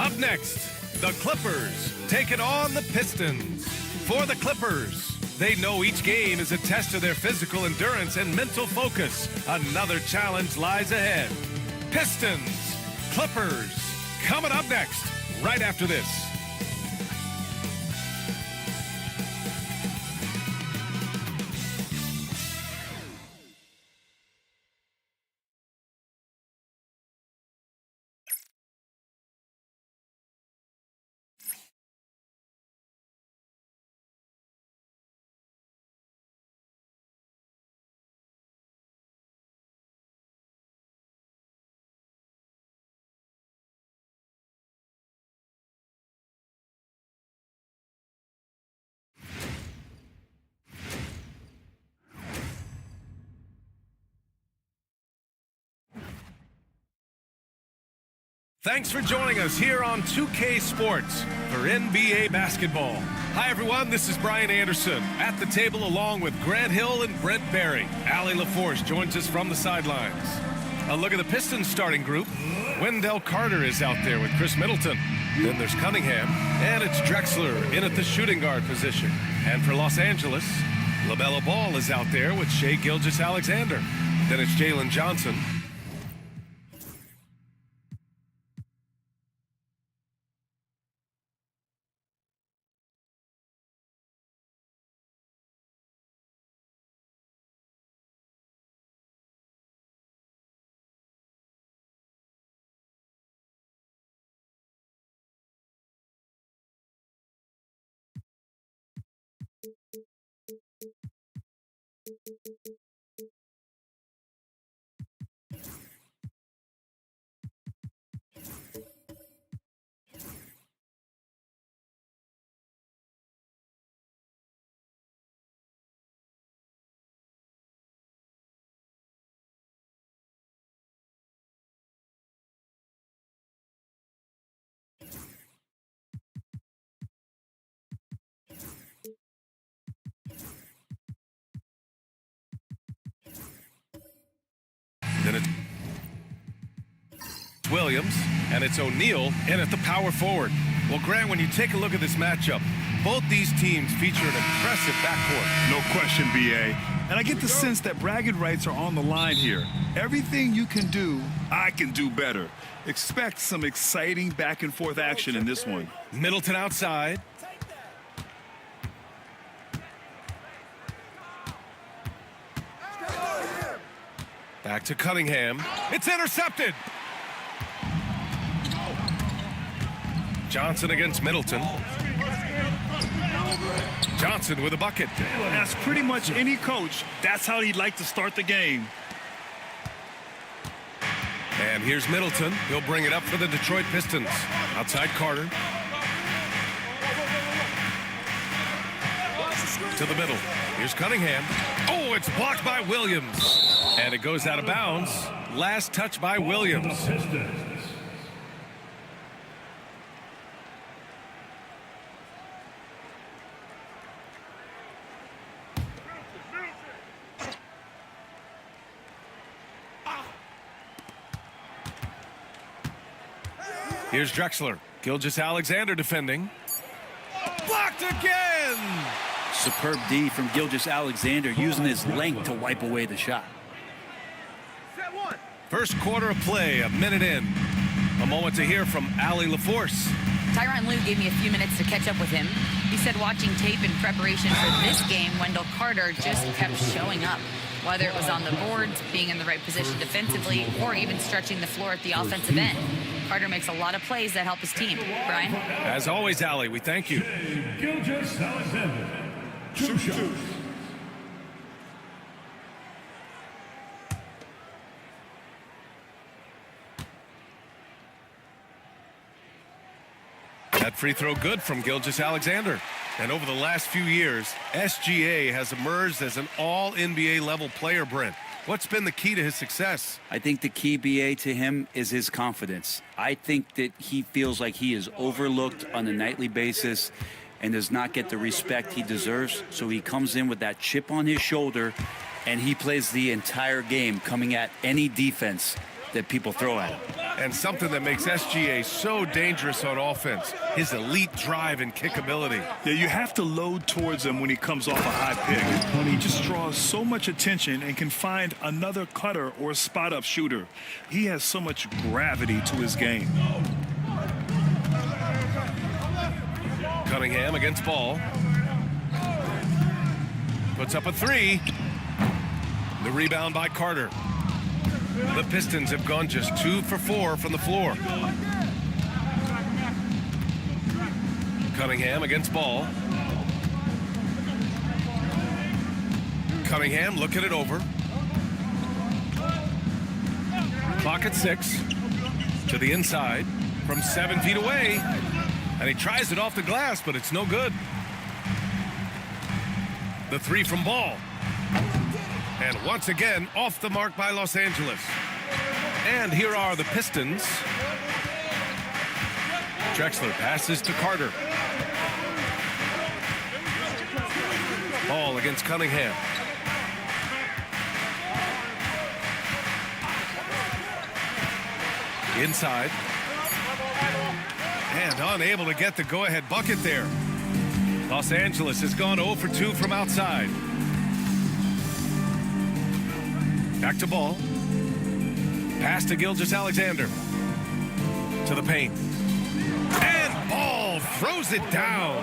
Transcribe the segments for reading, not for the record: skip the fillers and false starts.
Up next, the Clippers taking on the Pistons. For the Clippers, they know each game is a test of their physical endurance and mental focus. Another challenge lies ahead. Pistons, Clippers, coming up next, right after this. Thanks for joining us here on 2K Sports for NBA basketball. Hi, everyone. This is Brian Anderson at the table along with Grant Hill and Brent Barry. Allie LaForce joins us from the sidelines. A look at the Pistons starting group. Wendell Carter is out there with Chris Middleton. Then there's Cunningham, and it's Drexler in at the shooting guard position. And for Los Angeles, LaMelo Ball is out there with Shai Gilgeous-Alexander. Then it's Jalen Johnson. Then it's Williams, and it's O'Neal in at the power forward. Well, Grant, when you take a look at this matchup, both these teams feature an impressive backcourt. No question, B.A. And I get the sense that bragging rights are on the line here. Everything you can do, I can do better. Expect some exciting back-and-forth action in this one. Middleton outside. Back to Cunningham. It's intercepted. Johnson against Middleton. Johnson with a bucket. That's pretty much any coach. That's how he'd like to start the game. And here's Middleton. He'll bring it up for the Detroit Pistons. Outside Carter. To the middle. Here's Cunningham. Oh, it's blocked by Williams. And it goes out of bounds. Last touch by Williams. Here's Drexler. Gilgeous-Alexander defending. Blocked again! Superb D from Gilgeous-Alexander, using his length to wipe away the shot. First quarter of play, a minute in. A moment to hear from Allie LaForce. Tyronn Lue gave me a few minutes to catch up with him. He said watching tape in preparation for this game, Wendell Carter just kept showing up. Whether it was on the boards, being in the right position defensively, or even stretching the floor at the offensive end. Carter makes a lot of plays that help his team. Brian? As always, Allie, we thank you. Gilgeous-Alexander. Shoot. That free throw good from Gilgeous-Alexander. And over the last few years, SGA has emerged as an all-NBA level player, Brent. What's been the key to his success? I think the key, BA, to him is his confidence. I think that he feels like he is overlooked on a nightly basis and does not get the respect he deserves. So he comes in with that chip on his shoulder, and he plays the entire game, coming at any defense that people throw at him. And something that makes SGA so dangerous on offense, his elite drive and kickability. Yeah, you have to load towards him when he comes off a high pick. He just draws so much attention and can find another cutter or spot-up shooter. He has so much gravity to his game. Cunningham against Ball. Puts up a three. The rebound by Carter. The Pistons have gone just 2 for 4 from the floor. Cunningham against Ball. Cunningham looking it over. Clock at 6. To the inside from 7 feet away. And he tries it off the glass, but it's no good. The three from Ball. And once again, off the mark by Los Angeles. And here are the Pistons. Drexler passes to Carter. Ball against Cunningham. Inside. And unable to get the go-ahead bucket there. Los Angeles has gone 0 for 2 from outside. Back to Ball. Pass to Gilgeous-Alexander. To the paint. And Ball throws it down.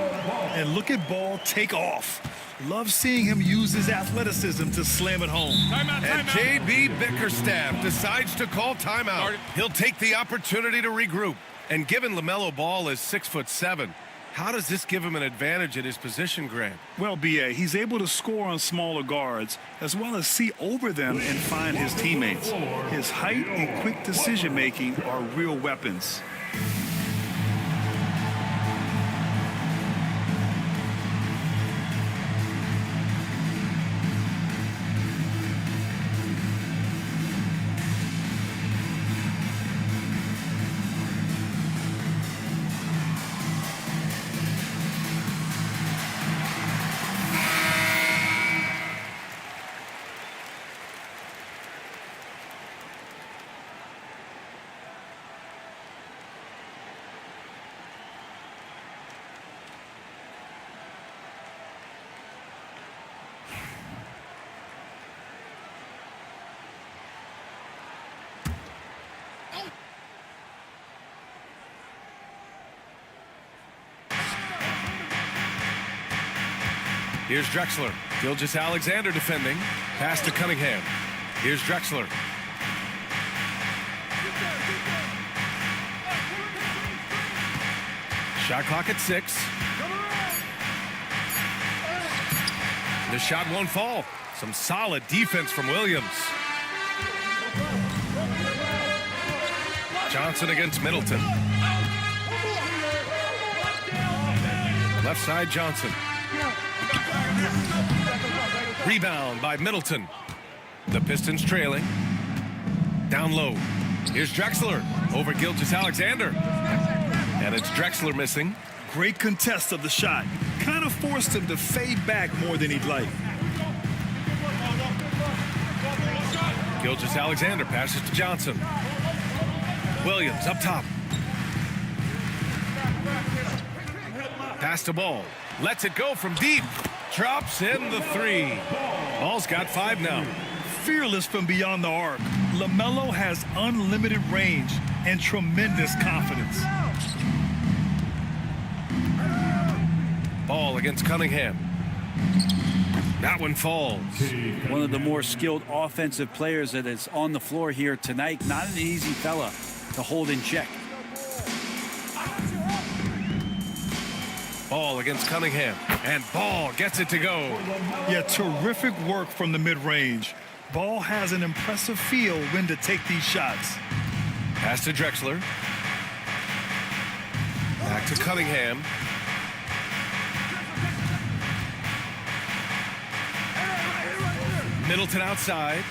And look at Ball take off. Love seeing him use his athleticism to slam it home. And J.B. Bickerstaff decides to call timeout. He'll take the opportunity to regroup. And given LaMelo Ball is 6'7", how does this give him an advantage at his position, Grant? Well, B.A., he's able to score on smaller guards as well as see over them and find his teammates. His height and quick decision-making are real weapons. Here's Drexler. Gilgeous-Alexander defending. Pass to Cunningham. Here's Drexler. Shot clock at 6. The shot won't fall. Some solid defense from Williams. Johnson against Middleton. Left side Johnson. Rebound by Middleton. The Pistons trailing. Down low. Here's Drexler over Gilgeous-Alexander. And it's Drexler missing. Great contest of the shot. Kind of forced him to fade back more than he'd like. Gilgeous-Alexander passes to Johnson. Williams up top. Pass to Ball. Lets it go from deep. Drops in the 3. Ball's got 5 now. Fearless from beyond the arc. LaMelo has unlimited range and tremendous confidence. Ball against Cunningham. That one falls. One of the more skilled offensive players that is on the floor here tonight. Not an easy fella to hold in check. Ball against Cunningham. And Ball gets it to go. Yeah, terrific work from the mid-range. Ball has an impressive feel when to take these shots. Pass to Drexler. Back to Cunningham. Middleton outside.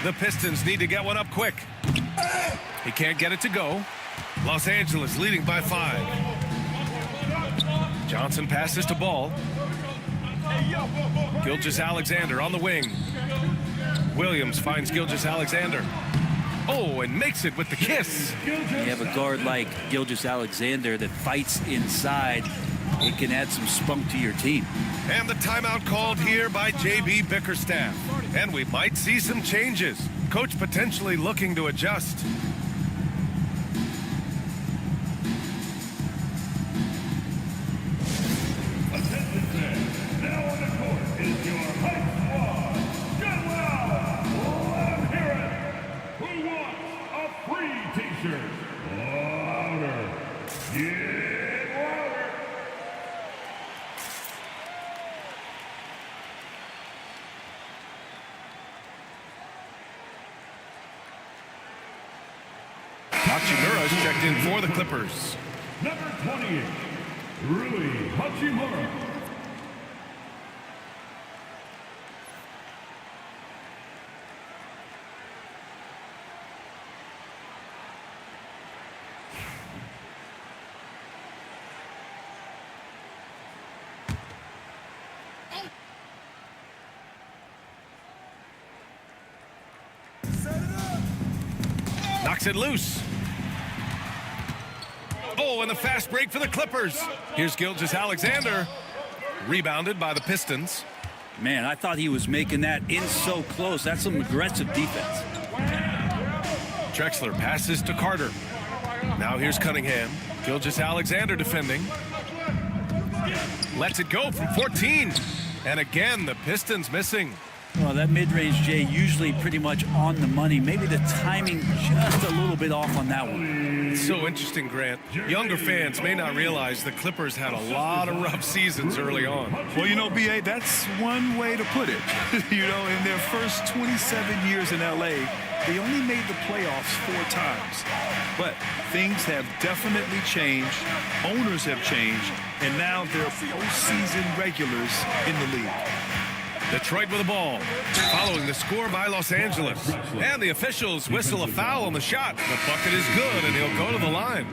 The Pistons need to get one up quick. He can't get it to go. Los Angeles leading by 5. Johnson passes to Ball. Gilgeous-Alexander on the wing. Williams finds Gilgeous-Alexander. Oh, and makes it with the kiss. You have a guard like Gilgeous-Alexander that fights inside. It can add some spunk to your team. And the timeout called here by J.B. Bickerstaff. And we might see some changes. Coach potentially looking to adjust. Now on the court is your high squad. Get loud! Let 'em hear it! Who wants a free t-shirt? Louder! Get louder! Hachimura's checked in for the Clippers. Number 28, Rui Hachimura. Knocks it loose. Oh, and the fast break for the Clippers. Here's Gilgeous-Alexander. Rebounded by the Pistons. Man, I thought he was making that in so close. That's some aggressive defense. Drexler passes to Carter. Now here's Cunningham. Gilgeous-Alexander defending. Lets it go from 14. And again, the Pistons missing. Well, that mid-range, Jay, usually pretty much on the money. Maybe the timing just a little bit off on that one. It's so interesting, Grant. Younger fans may not realize the Clippers had a lot of rough seasons early on. Well, you know, B.A., that's one way to put it. You know, in their first 27 years in L.A., they only made the playoffs 4 times. But things have definitely changed. Owners have changed. And now they're postseason regulars in the league. Detroit with the ball, following the score by Los Angeles. And the officials whistle a foul on the shot. The bucket is good, and he'll go to the line.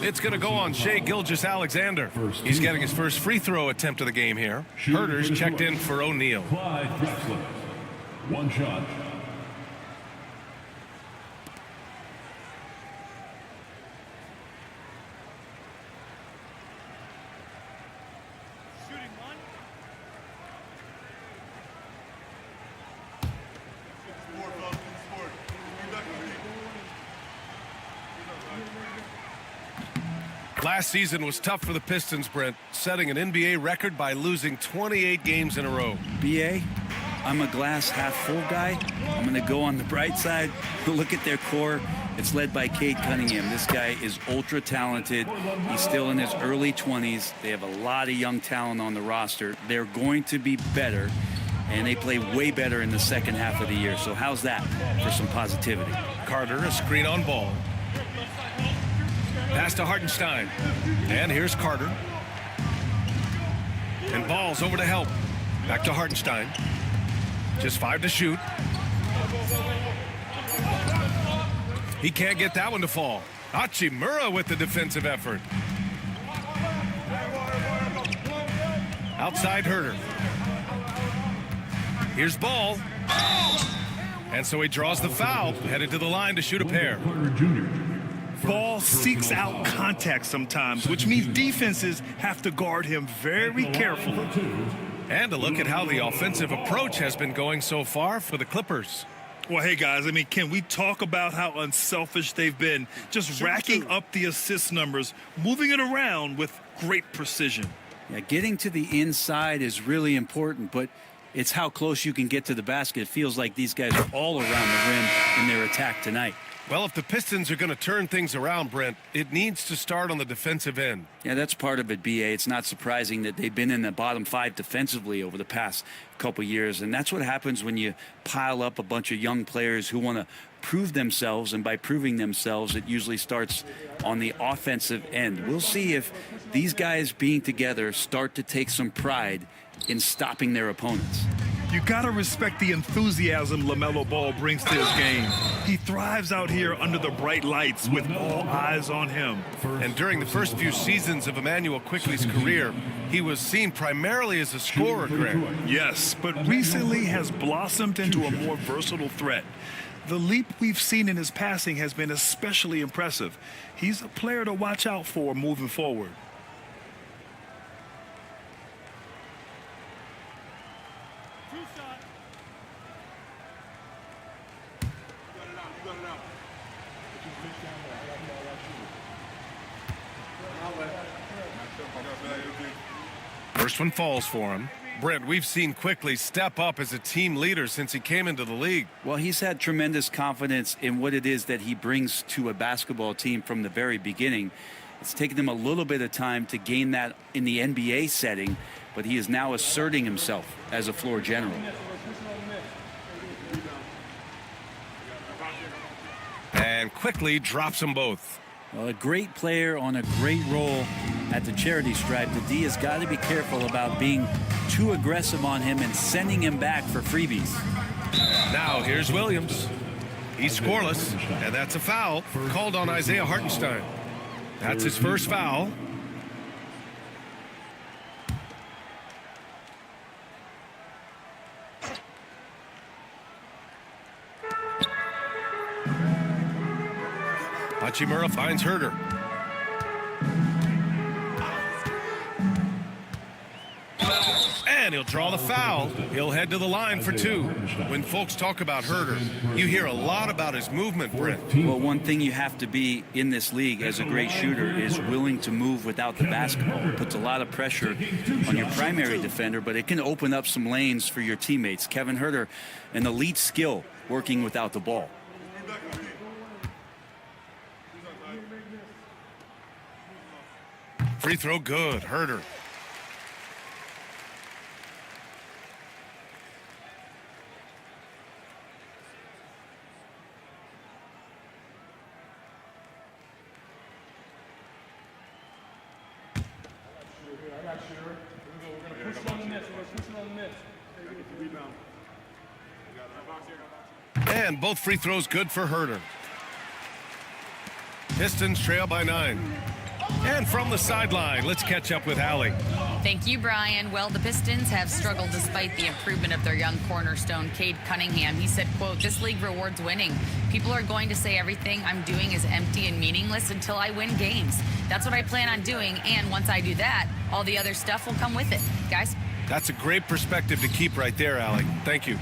It's going to go on Shai Gilgeous-Alexander. He's getting his first free throw attempt of the game here. Herter's checked in for O'Neal. Clyde Drexler. One shot. Last season was tough for the Pistons, Brent, setting an NBA record by losing 28 games in a row. BA, I'm a glass half full guy. I'm going to go on the bright side. Look at their core. It's led by Cade Cunningham. This guy is ultra talented. He's still in his early 20s. They have a lot of young talent on the roster. They're going to be better, and they play way better in the second half of the year. So how's that for some positivity? Carter, a screen on ball. Pass to Hartenstein. And here's Carter. And Ball's over to help. Back to Hartenstein. Just 5 to shoot. He can't get that one to fall. Hachimura with the defensive effort. Outside Herter. Here's Ball. And so he draws the foul, headed to the line to shoot a pair. Carter Jr. Ball seeks out contact sometimes, which means defenses have to guard him very carefully. And a look at how the offensive approach has been going so far for the Clippers. Well, hey, guys, I mean, can we talk about how unselfish they've been? Just racking up the assist numbers, moving it around with great precision. Yeah, getting to the inside is really important, but it's how close you can get to the basket. It feels like these guys are all around the rim in their attack tonight. Well, if the Pistons are going to turn things around, Brent, it needs to start on the defensive end. Yeah, that's part of it, B.A. It's not surprising that they've been in the bottom 5 defensively over the past couple years, and that's what happens when you pile up a bunch of young players who want to prove themselves, and by proving themselves, it usually starts on the offensive end. We'll see if these guys being together start to take some pride in stopping their opponents. You gotta respect the enthusiasm LaMelo Ball brings to his game. He thrives out here under the bright lights with all eyes on him. And during the first few seasons of Emmanuel Quickley's career, he was seen primarily as a scorer, Grant. Yes, but recently has blossomed into a more versatile threat. The leap we've seen in his passing has been especially impressive. He's a player to watch out for moving forward. First one falls for him. Brent, we've seen Quickley step up as a team leader since he came into the league. Well, he's had tremendous confidence in what it is that he brings to a basketball team from the very beginning. It's taken him a little bit of time to gain that in the NBA setting, but he is now asserting himself as a floor general. And Quickley drops them both. Well, a great player on a great role at the charity stripe. The D has got to be careful about being too aggressive on him and sending him back for freebies. Now here's Williams. He's scoreless, and that's a foul called on Isaiah Hartenstein. That's his first foul. Hachimura finds Herter. And he'll draw the foul. He'll head to the line for two. When folks talk about Herter, you hear a lot about his movement, Brent. Well, one thing you have to be in this league as a great shooter is willing to move without the basketball. It puts a lot of pressure on your primary defender, but it can open up some lanes for your teammates. Kevin Herter, an elite skill working without the ball. Free throw good. Herter. And both free throws good for Herter. Pistons trail by 9. And from the sideline, let's catch up with Allie. Thank you, Brian. Well, the Pistons have struggled despite the improvement of their young cornerstone, Cade Cunningham. He said, quote, "This league rewards winning. People are going to say everything I'm doing is empty and meaningless until I win games. That's what I plan on doing, and once I do that, all the other stuff will come with it." Guys? That's a great perspective to keep right there, Allie. Thank you.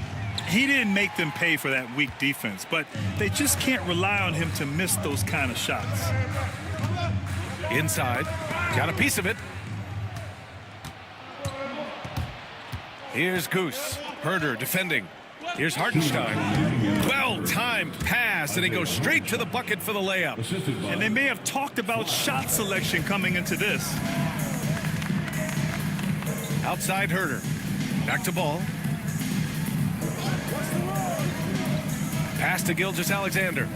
He didn't make them pay for that weak defense, but they just can't rely on him to miss those kind of shots. Inside. Got a piece of it. Here's Goose. Herter defending. Here's Hartenstein. Well-timed pass, and he goes straight to the bucket for the layup. And they may have talked about shot selection coming into this. Outside Herter. Back to Ball. Pass to Gilgeous-Alexander.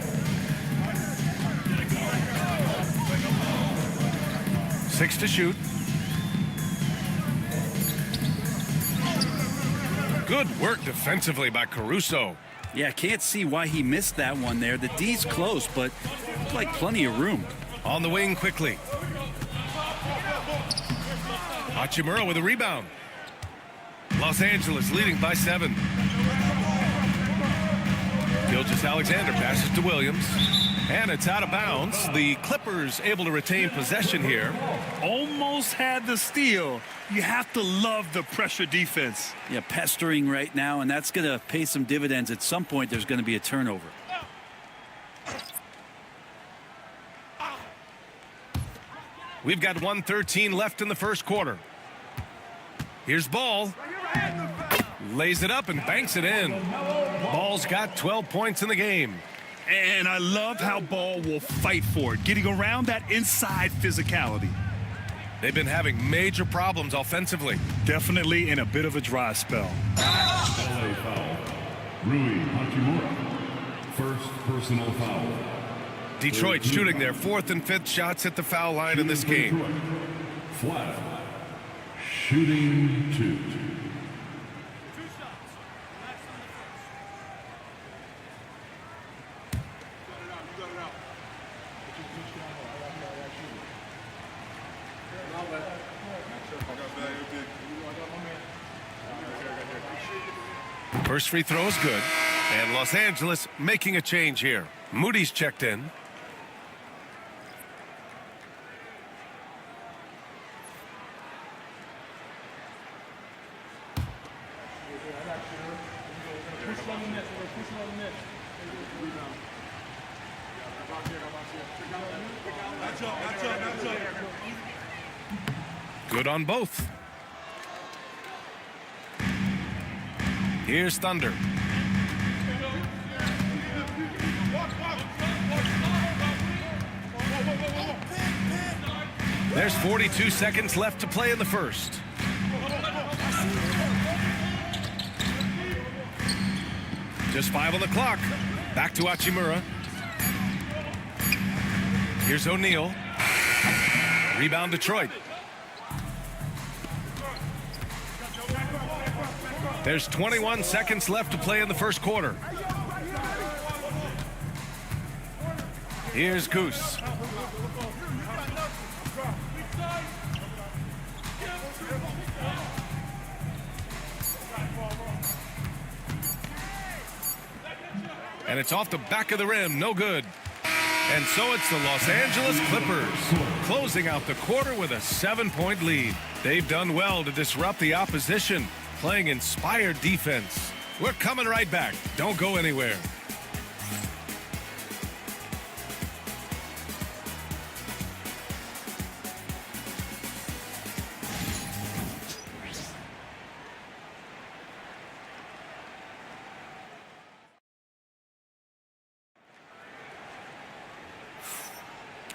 6 to shoot. Good work defensively by Caruso. Yeah, can't see why he missed that one there. The D's close, but like plenty of room. On the wing quickly. Hachimura with a rebound. Los Angeles leading by 7. Gilgeous-Alexander passes to Williams. And it's out of bounds. The Clippers able to retain possession here. Almost had the steal. You have to love the pressure defense. Yeah, pestering right now, and that's going to pay some dividends. At some point, there's going to be a turnover. We've got 1:13 left in the first quarter. Here's Ball. Lays it up and banks it in. Ball's got 12 points in the game. And I love how Ball will fight for it, getting around that inside physicality. They've been having major problems offensively. Definitely in a bit of a dry spell. LA foul. Rui Hachimura. First personal foul. Detroit shooting their 4th and 5th shots at the foul line in this game. Flat. Shooting 2. First free throw is good. And Los Angeles making a change here. Moody's checked in. Good on both. Here's Thunder. There's 42 seconds left to play in the first. Just 5 on the clock. Back to Hachimura. Here's O'Neal. Rebound Detroit. There's 21 seconds left to play in the first quarter. Here's Goose. And it's off the back of the rim, no good. And so it's the Los Angeles Clippers closing out the quarter with a 7-point lead. They've done well to disrupt the opposition, playing inspired defense. We're coming right back. Don't go anywhere.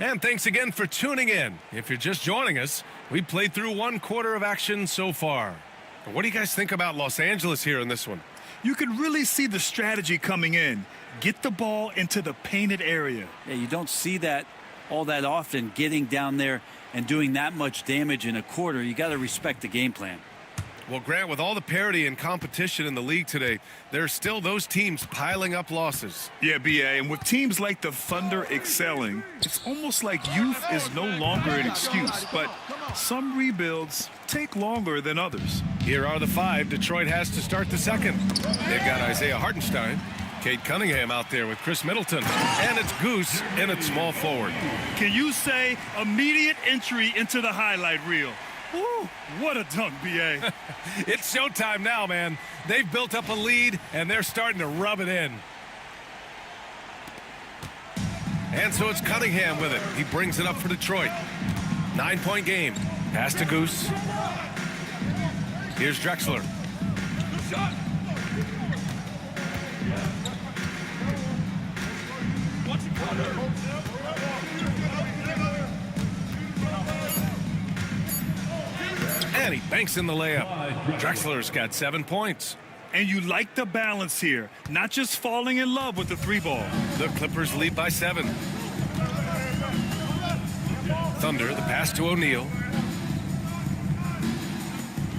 And thanks again for tuning in. If you're just joining us, we played through 1 quarter of action so far. What do you guys think about Los Angeles here in this one? You can really see the strategy coming in. Get the ball into the painted area. Yeah, you don't see that all that often, getting down there and doing that much damage in a quarter. You got to respect the game plan. Well, Grant, with all the parity and competition in the league today, there's still those teams piling up losses. Yeah, B.A., and with teams like the Thunder excelling, it's almost like youth is no longer an excuse, but some rebuilds take longer than others. Here are the 5 Detroit has to start the second. They've got Isaiah Hartenstein, Cade Cunningham out there with Chris Middleton, and it's Goose in at small forward. Can you say immediate entry into the highlight reel? Woo, what a dunk, B.A. It's showtime now, man. They've built up a lead, and they're starting to rub it in. And so it's Cunningham with it. He brings it up for Detroit. 9-point game. Pass to Goose. Here's Drexler. And he banks in the layup. Drexler's got 7 points. And you like the balance here, not just falling in love with the 3-ball. The Clippers lead by 7. Thunder, the pass to O'Neal.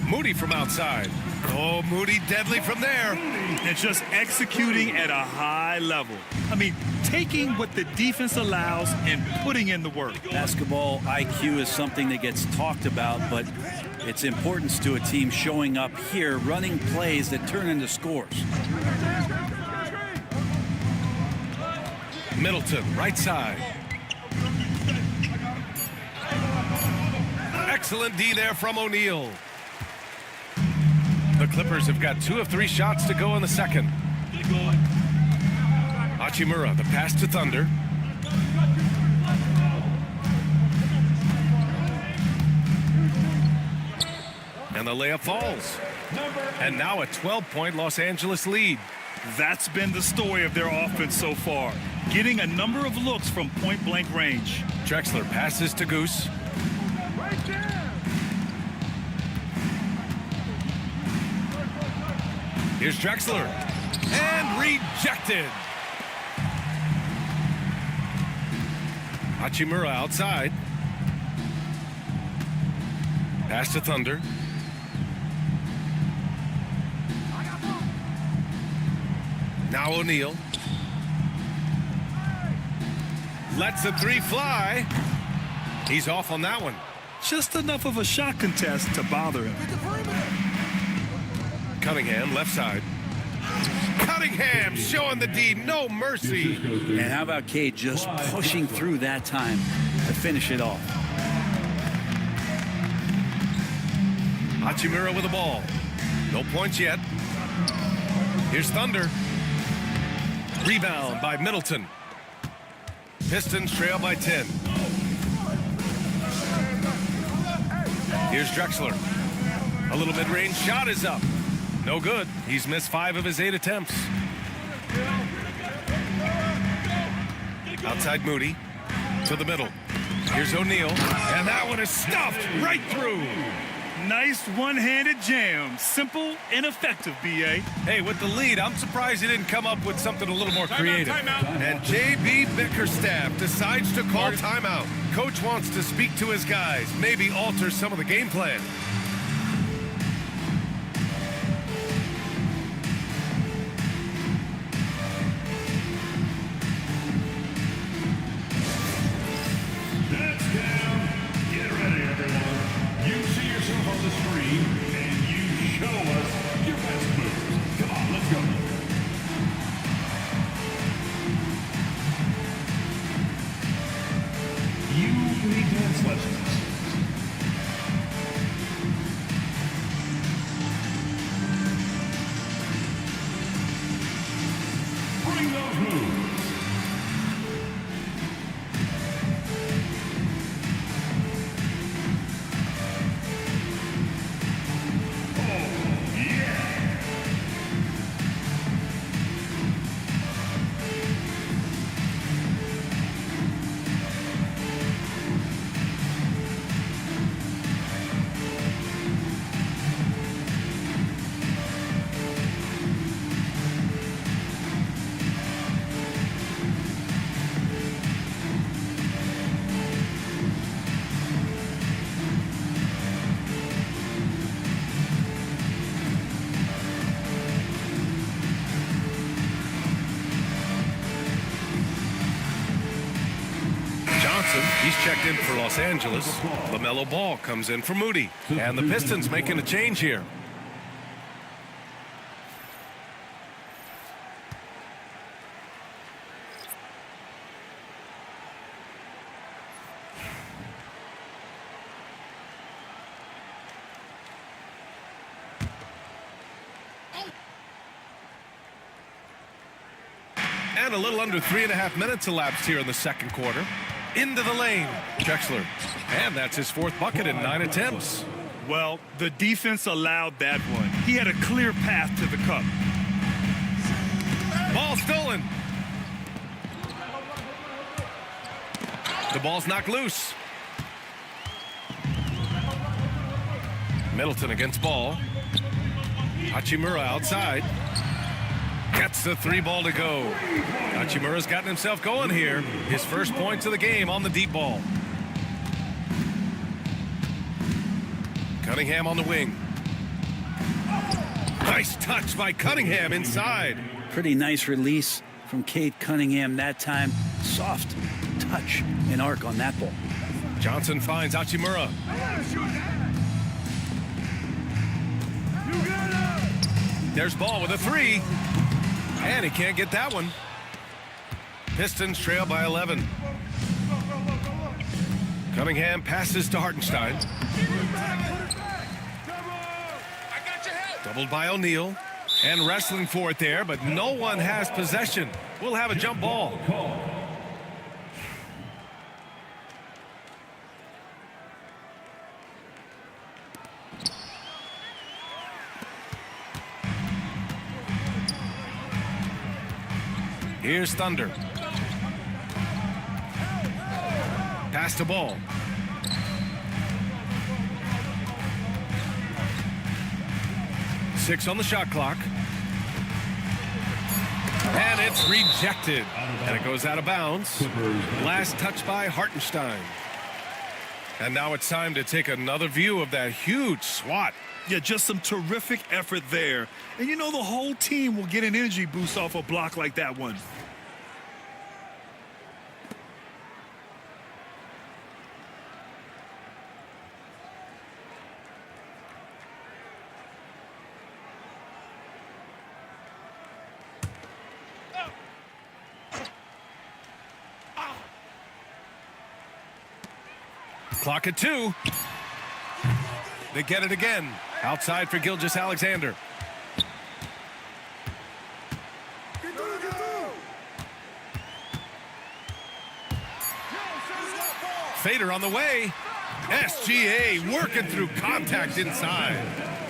Moody from outside. Oh, Moody deadly from there. And just executing at a high level. I mean, taking what the defense allows and putting in the work. Basketball IQ is something that gets talked about, but its importance to a team showing up here, running plays that turn into scores. Middleton, right side. Excellent D there from O'Neal. The Clippers have got 2 of 3 shots to go in the second. Hachimura, the pass to Thunder. And the layup falls. And now a 12-point Los Angeles lead. That's been the story of their offense so far, getting a number of looks from point-blank range. Drexler passes to Goose. Here's Drexler. And rejected. Hachimura outside. Pass to Thunder. Now O'Neal. Lets the 3 fly. He's off on that one. Just enough of a shot contest to bother him. Cunningham, left side. Cunningham showing the D no mercy. And how about Cade just pushing through that time to finish it off? Hachimura with the ball. No points yet. Here's Thunder. Rebound by Middleton. Pistons trail by 10. Here's Drexler. A little mid-range shot is up. No good. He's missed 5 of his 8 attempts. Outside Moody. To the middle. Here's O'Neal. And that one is stuffed right through. Nice one-handed jam. Simple and effective, B.A. Hey, with the lead, I'm surprised he didn't come up with something a little more creative. And J.B. Bickerstaff decides to call timeout. Coach wants to speak to his guys, maybe alter some of the game plan. That's down. Get ready, everyone. You see yourself on the screen, and you show us your best moves. Come on, let's go. You need dance lessons. Bring those moves. He's checked in for Los Angeles. LaMelo Ball comes in for Moody. And the Pistons making a change here. And a little under 3.5 minutes elapsed here in the second quarter. Into the lane, Drexler. And that's his 4th bucket in 9 attempts. Well, the defense allowed that one. He had a clear path to the cup. Ball stolen. The ball's knocked loose. Middleton against Ball. Hachimura outside. Gets the 3 ball to go. Hachimura's gotten himself going here. His first points of the game on the deep ball. Cunningham on the wing. Nice touch by Cunningham inside. Pretty nice release from Cade Cunningham that time. Soft touch and arc on that ball. Johnson finds Hachimura. There's Ball with a 3. And he can't get that one. Pistons trail by 11. Cunningham passes to Hartenstein. Doubled by O'Neal. And wrestling for it there, but no one has possession. We'll have a jump ball. Here's Thunder. Pass to Ball. Six on the shot clock. And it's rejected. And it goes out of bounds. Last touch by Hartenstein. And now it's time to take another view of that huge swat. Yeah, just some terrific effort there. And you know the whole team will get an energy boost off a block like that one. Clock at 2. They get it again. Outside for Gilgeous-Alexander. Fader on the way. SGA working through contact inside.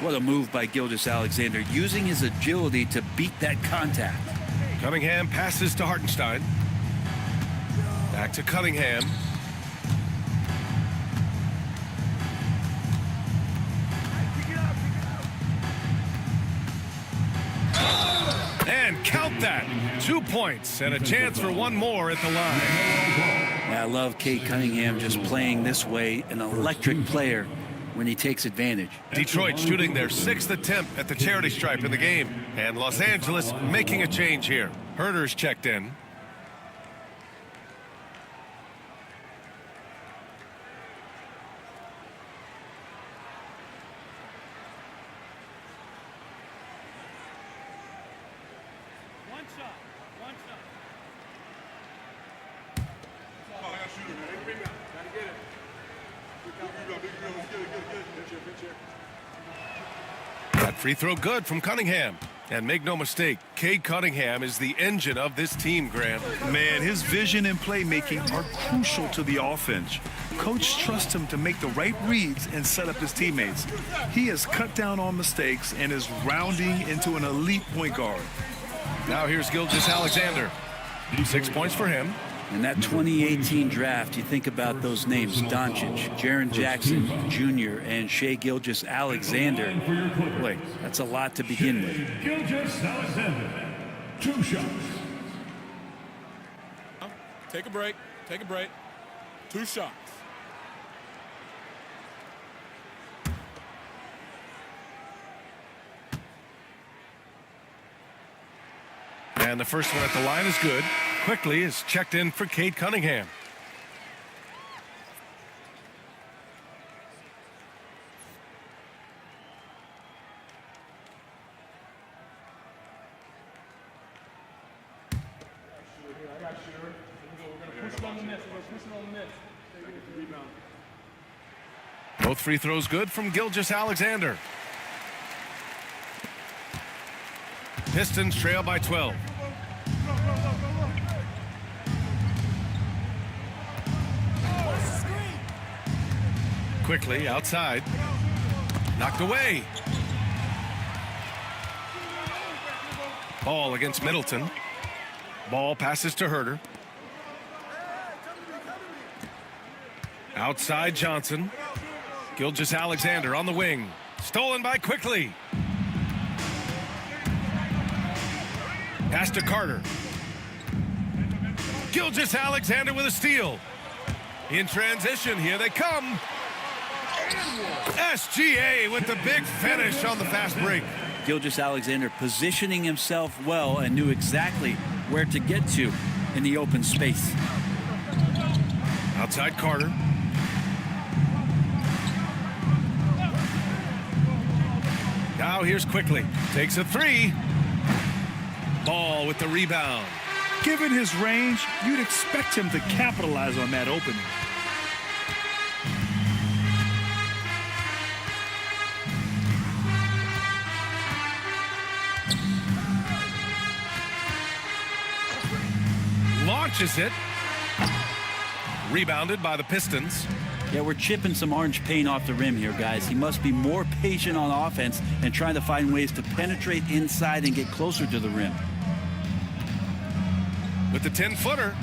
What a move by Gilgeous-Alexander, using his agility to beat that contact. Cunningham passes to Hartenstein. Back to Cunningham. And count that. 2 points and a chance for one more at the line. I love Cade Cunningham just playing this way, an electric player when he takes advantage. Detroit shooting their 6th attempt at the charity stripe in the game. And Los Angeles making a change here. Herter's checked in. That free throw good from Cunningham. And make no mistake, Cade Cunningham is the engine of this team, Graham. Man, his vision and playmaking are crucial to the offense. Coach trusts him to make the right reads and set up his teammates. He has cut down on mistakes and is rounding into an elite point guard. Now here's Gilgeous-Alexander. 6 points for him. In that 2018 draft, you think about those names, Doncic, Jaren Jackson Jr., and Shai Gilgeous-Alexander. Boy, that's a lot to begin with. Gilgeous-Alexander, 2 shots. Take a break. Take a break. 2 shots. And the first one at the line is good. Quickly is checked in for Cade Cunningham. Both free throws good from Gilgeous-Alexander. Pistons trail by 12. Quickly outside. Knocked away. Ball against Middleton. Ball passes to Herter. Outside Johnson. Gilgeous-Alexander on the wing. Stolen by Quickly. Pass to Carter. Gilgeous-Alexander with a steal. In transition, here they come. SGA with the big finish on the fast break. Gilgeous-Alexander positioning himself well and knew exactly where to get to in the open space. Outside Carter. Now here's Quickly. Takes a 3. Ball with the rebound. Given his range, you'd expect him to capitalize on that opening. Launches it. Rebounded by the Pistons. Yeah, we're chipping some orange paint off the rim here, guys. He must be more patient on offense and trying to find ways to penetrate inside and get closer to the rim. With the 10-footer.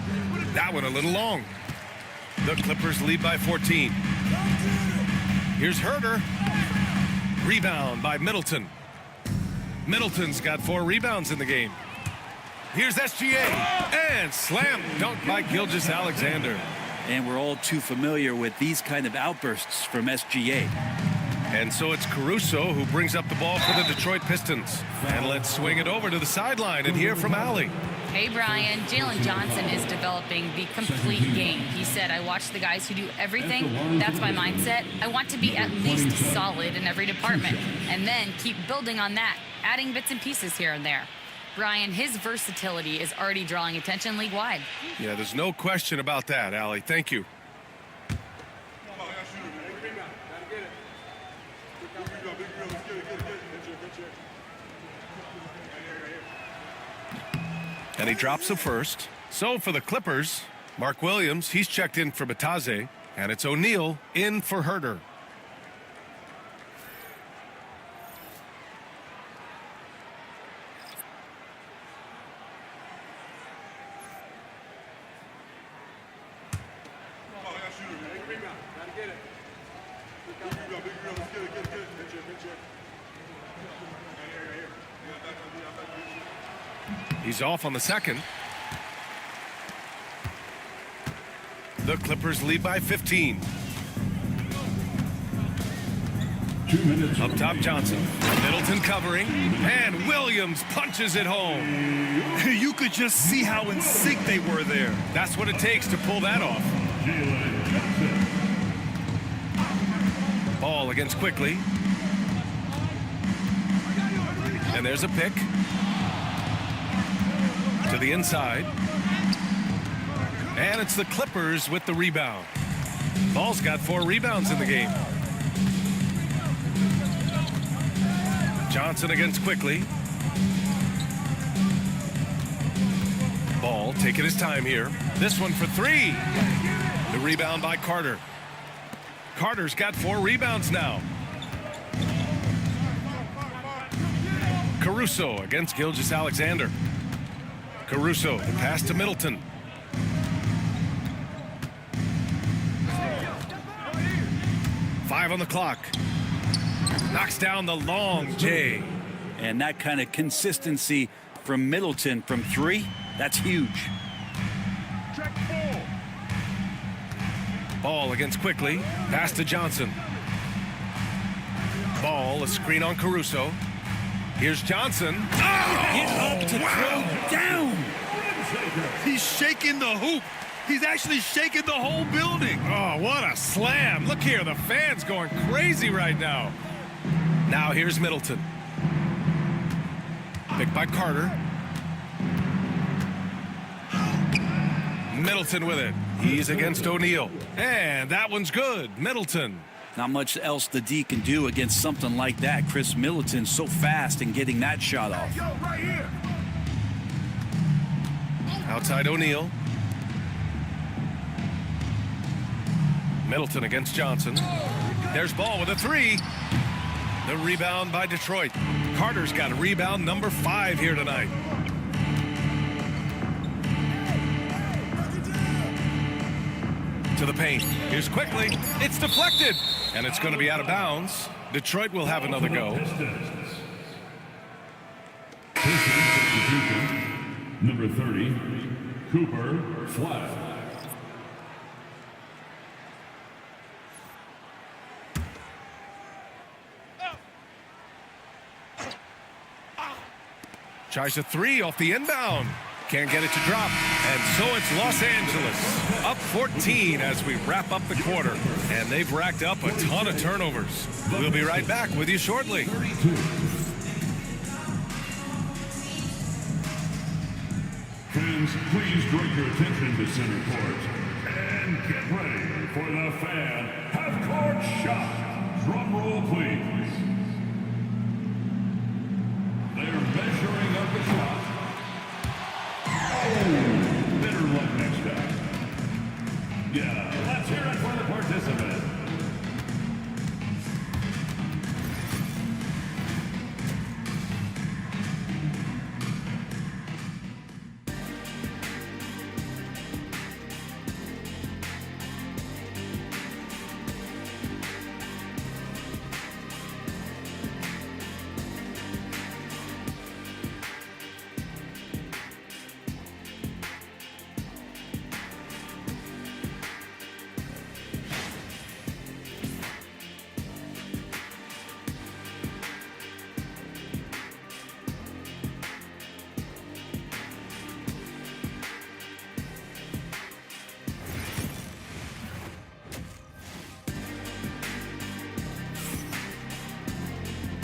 That one a little long. The Clippers lead by 14. Here's Herter. Rebound by Middleton. Middleton's got 4 rebounds in the game. Here's SGA. And slam dunk by Gilgeous-Alexander. And we're all too familiar with these kind of outbursts from SGA. And so it's Caruso who brings up the ball for the Detroit Pistons. And let's swing it over to the sideline and hear from Allie. Hey, Brian. Jalen Johnson is developing the complete game. He said, I watch the guys who do everything. That's my mindset. I want to be at least solid in every department and then keep building on that, adding bits and pieces here and there. Brian, his versatility is already drawing attention league-wide. Yeah, there's no question about that, Allie. Thank you. And he drops the first. So for the Clippers, Mark Williams, he's checked in for Bataze, and it's O'Neal in for Herter. He's off on the second. The Clippers lead by 15. 2 minutes. Up top, Johnson. Middleton covering. And Williams punches it home. You could just see how in sync they were there. That's what it takes to pull that off. Ball against Quickly. And there's a pick. To the inside. And it's the Clippers with the rebound. Ball's got 4 rebounds in the game. Johnson against Quickly. Ball taking his time here. This one for 3. The rebound by Carter. Carter's got 4 rebounds now. Caruso against Gilgeous-Alexander. Caruso, the pass to Middleton. Five on the clock. Knocks down the long J. And that kind of consistency from Middleton from 3, that's huge. Ball against Quickly. Pass to Johnson. Ball, a screen on Caruso. Here's Johnson. Get up to throw down. He's shaking the hoop. He's actually shaking the whole building. Oh, what a slam. Look here, the fans going crazy right now. Now here's Middleton. Picked by Carter. Middleton with it. He's against O'Neal. And that one's good. Middleton. Not much else the D can do against something like that. Chris Middleton's so fast in getting that shot off. Outside O'Neal. Middleton against Johnson. There's Ball with a 3. The rebound by Detroit. Carter's got a rebound number 5 here tonight. To the paint. Here's Quickly. It's deflected. And it's going to be out of bounds. Detroit will have another go. Number 30, Cooper Flag. Tries a 3 off the inbound. Can't get it to drop. And so it's Los Angeles up 14 as we wrap up the quarter. And they've racked up a ton of turnovers. We'll be right back with you shortly. Fans, please direct your attention to center court. And get ready for the fan half-court shot. Drum roll, please. They're measuring up the shot. Oh, better luck next time. Yeah, let's hear it for the participant.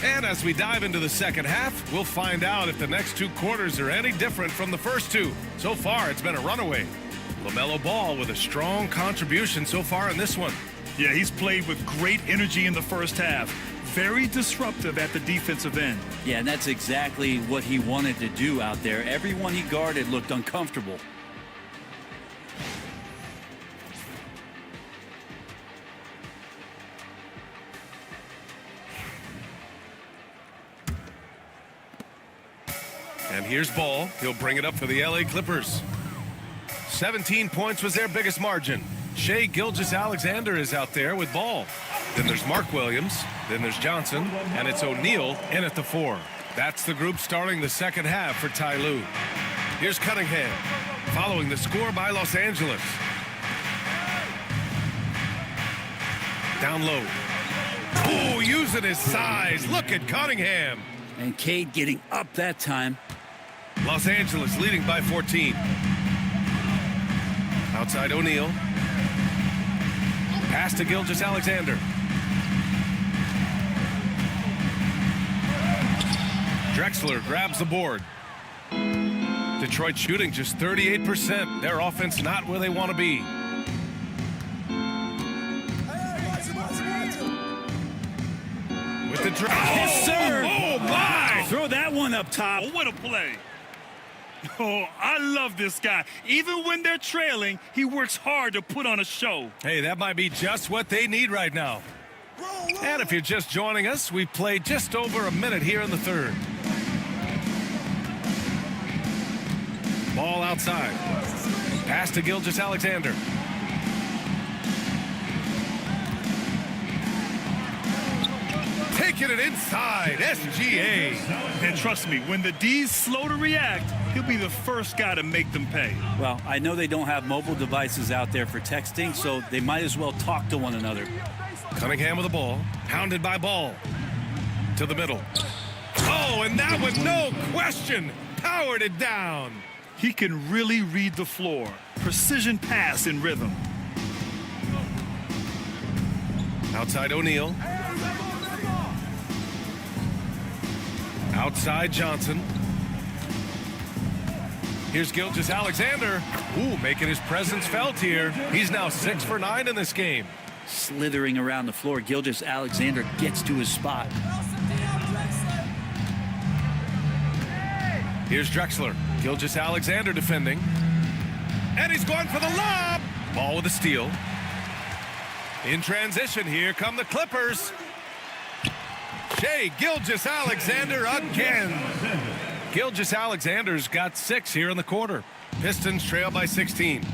And as we dive into the second half, we'll find out if the next 2 quarters are any different from the first 2. So far, it's been a runaway. LaMelo Ball with a strong contribution so far in this one. Yeah, he's played with great energy in the first half. very disruptive at the defensive end. Yeah, and that's exactly what he wanted to do out there. Everyone he guarded looked uncomfortable. And here's Ball. He'll bring it up for the LA Clippers. 17 points was their biggest margin. Shai Gilgeous-Alexander is out there with Ball. Then there's Mark Williams. Then there's Johnson. And it's O'Neal in at the 4. That's the group starting the second half for Ty Lue. Here's Cunningham, following the score by Los Angeles. Down low. Oh, using his size. Look at Cunningham. And Cade getting up that time. Los Angeles leading by 14. Outside O'Neal. Pass to Gilgeous-Alexander. Drexler grabs the board. Detroit shooting just 38%. Their offense not where they want to be. With the drive. Yes, sir. Oh, my. Throw that one up top. Oh, what a play. Oh, I love this guy. Even when they're trailing, he works hard to put on a show. Hey, that might be just what they need right now. And if you're just joining us, we've played just over a minute here in the third. Ball outside. Pass to Gilgeous-Alexander. Taking it inside, SGA. And trust me, when the D's slow to react, he'll be the first guy to make them pay. Well, I know they don't have mobile devices out there for texting, so they might as well talk to one another. Cunningham with the ball, hounded by Ball. To the middle. Oh, and that one, no question, powered it down. He can really read the floor. Precision pass in rhythm. Outside O'Neal. Outside Johnson. Here's Gilgeous-Alexander. Ooh, making his presence felt here. He's now 6 for 9 in this game. Slithering around the floor, Gilgeous-Alexander gets to his spot. Here's Drexler. Gilgeous-Alexander defending. And he's going for the lob. Ball with a steal. In transition, here come the Clippers. Shai Gilgeous-Alexander again. Gilgeous-Alexander's got 6 here in the quarter. Pistons trail by 16.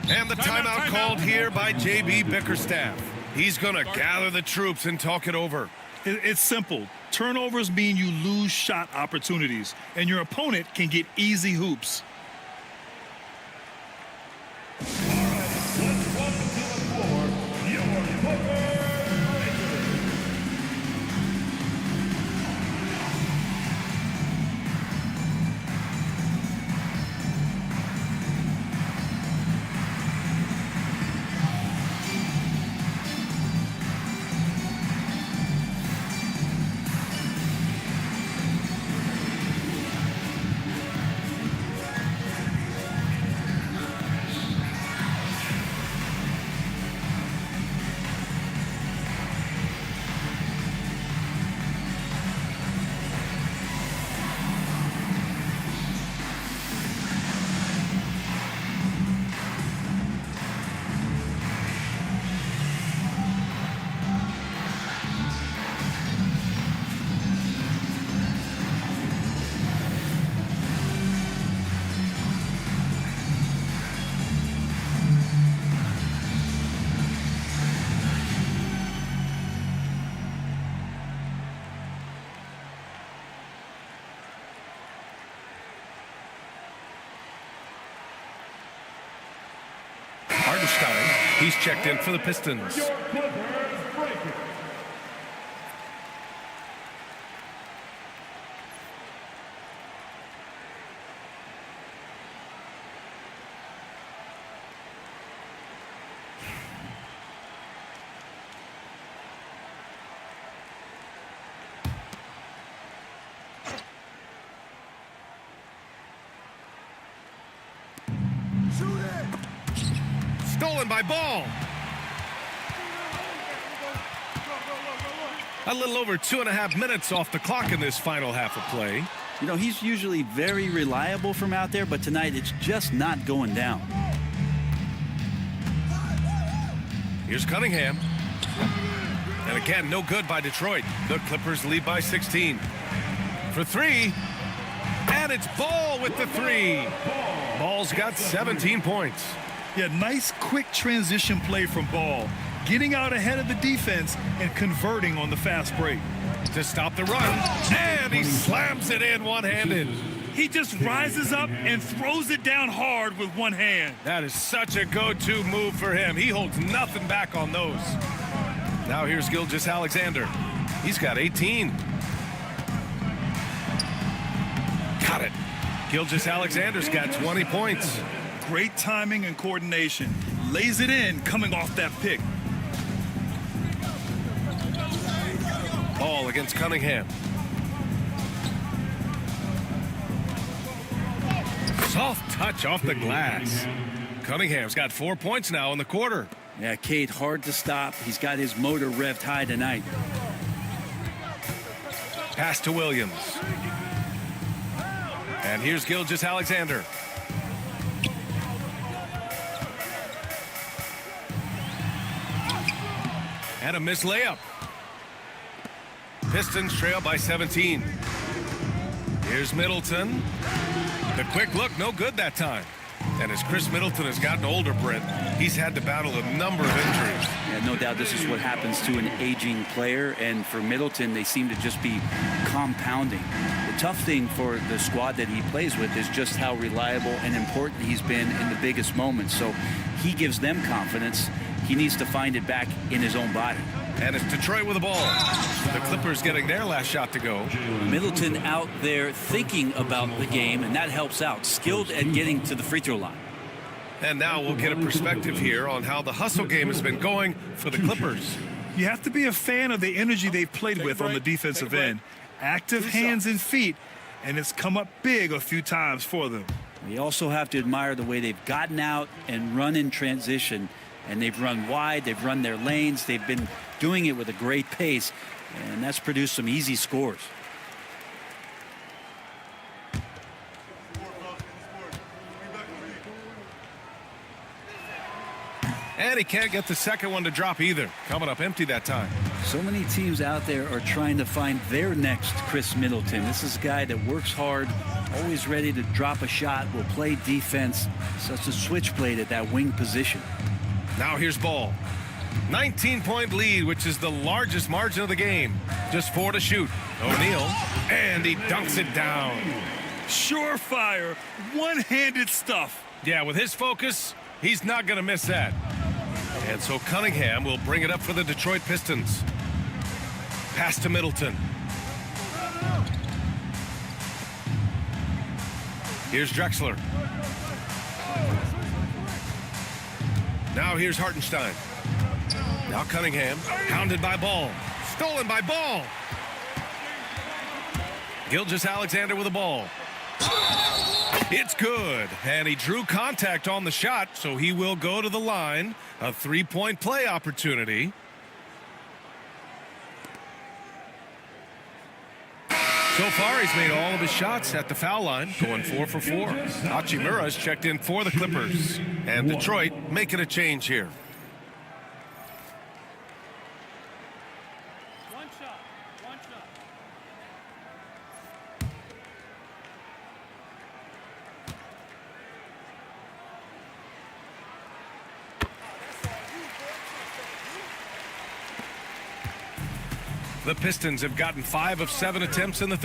And the timeout called here by J.B. Bickerstaff. He's going to gather the troops and talk it over. It's simple. Turnovers mean you lose shot opportunities, and your opponent can get easy hoops. He's checked in for the Pistons. Stolen by Ball. A little over 2.5 minutes off the clock in this final half of play. You know, he's usually very reliable from out there, but tonight it's just not going down. Here's Cunningham. And again, no good by Detroit. The Clippers lead by 16. For three. And it's Ball with the three. Ball's got 17 points. Yeah, nice quick transition play from Ball. Getting out ahead of the defense and converting on the fast break. To stop the run. And he slams it in one-handed. He just rises up and throws it down hard with one hand. That is such a go-to move for him. He holds nothing back on those. Now here's Gilgeous-Alexander. He's got 18. Got it. Gilgeous-Alexander's got 20 points. Great timing and coordination. Lays it in coming off that pick. Ball against Cunningham. Soft touch off the glass. Cunningham's got 4 points now in the quarter. Yeah, Cade, hard to stop. He's got his motor revved high tonight. Pass to Williams. And here's Gilgeous-Alexander. And a missed layup. Pistons trail by 17. Here's Middleton. The quick look, no good that time. And as Chris Middleton has gotten older, Brent, he's had to battle a number of injuries. Yeah, no doubt this is what happens to an aging player. And for Middleton, they seem to just be compounding. The tough thing for the squad that he plays with is just how reliable and important he's been in the biggest moments. So he gives them confidence. He needs to find it back in his own body. And it's Detroit with the ball. The Clippers getting their last shot to go. Middleton out there thinking about the game, and that helps out. Skilled at getting to the free throw line. And now we'll get a perspective here on how the hustle game has been going for the Clippers. You have to be a fan of the energy they've played with on the defensive end. Active hands and feet, and it's come up big a few times for them. You also have to admire the way they've gotten out and run in transition. And they've run wide, they've run their lanes, they've been doing it with a great pace, and that's produced some easy scores. And he can't get the second one to drop either. Coming up empty that time. So many teams out there are trying to find their next Chris Middleton. This is a guy that works hard, always ready to drop a shot, will play defense, such a switchblade at that wing position. Now here's Ball. 19-point lead, which is the largest margin of the game. Just 4 to shoot. O'Neal, and he dunks it down. Surefire, one-handed stuff. Yeah, with his focus, he's not going to miss that. And so Cunningham will bring it up for the Detroit Pistons. Pass to Middleton. Here's Drexler. Now here's Hartenstein. Now Cunningham, hounded by Ball. Stolen by Ball. Gilgeous-Alexander with the ball. It's good. And he drew contact on the shot, so he will go to the line. A three-point play opportunity. So far, he's made all of his shots at the foul line, going 4 for 4. Hachimura's checked in for the Clippers. And Detroit making a change here. One shot. The Pistons have gotten 5 of 7 attempts in the third.